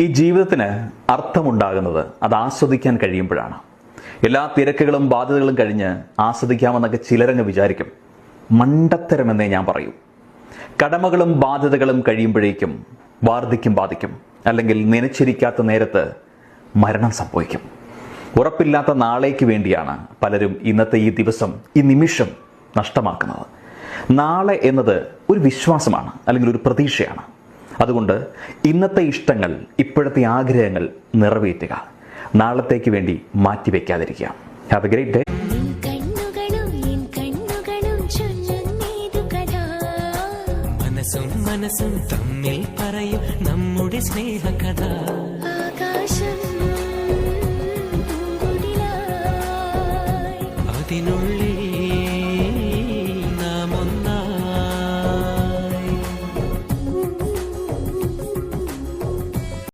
ഈ ജീവിതത്തിന് അർത്ഥമുണ്ടാകുന്നത് അത് ആസ്വദിക്കാൻ കഴിയുമ്പോഴാണ്. എല്ലാ തിരക്കുകളും ബാധ്യതകളും കഴിഞ്ഞ് ആസ്വദിക്കാമെന്നൊക്കെ ചിലരങ്ങ് വിചാരിക്കും. മണ്ടത്തരമെന്നേ ഞാൻ പറയൂ. കടമകളും ബാധ്യതകളും കഴിയുമ്പോഴേക്കും വാർദ്ധക്യം ബാധിക്കും, അല്ലെങ്കിൽ നനച്ചിരിക്കാത്ത നേരത്ത് മരണം സംഭവിക്കും. ഉറപ്പില്ലാത്ത നാളേക്ക് വേണ്ടിയാണ് പലരും ഇന്നത്തെ ഈ ദിവസം, ഈ നിമിഷം നഷ്ടമാക്കുന്നത്. നാളെ എന്നത് ഒരു വിശ്വാസമാണ്, അല്ലെങ്കിൽ ഒരു പ്രതീക്ഷയാണ്. അതുകൊണ്ട് ഇന്നത്തെ ഇഷ്ടങ്ങൾ, ഇപ്പോഴത്തെ ആഗ്രഹങ്ങൾ നിറവേറ്റുക. നാളത്തേക്ക് വേണ്ടി മാറ്റിവെക്കാതിരിക്കുക. Have a great day. മനസ്സും തമ്മിൽ പറയും നമ്മുടെ സ്നേഹകഥ.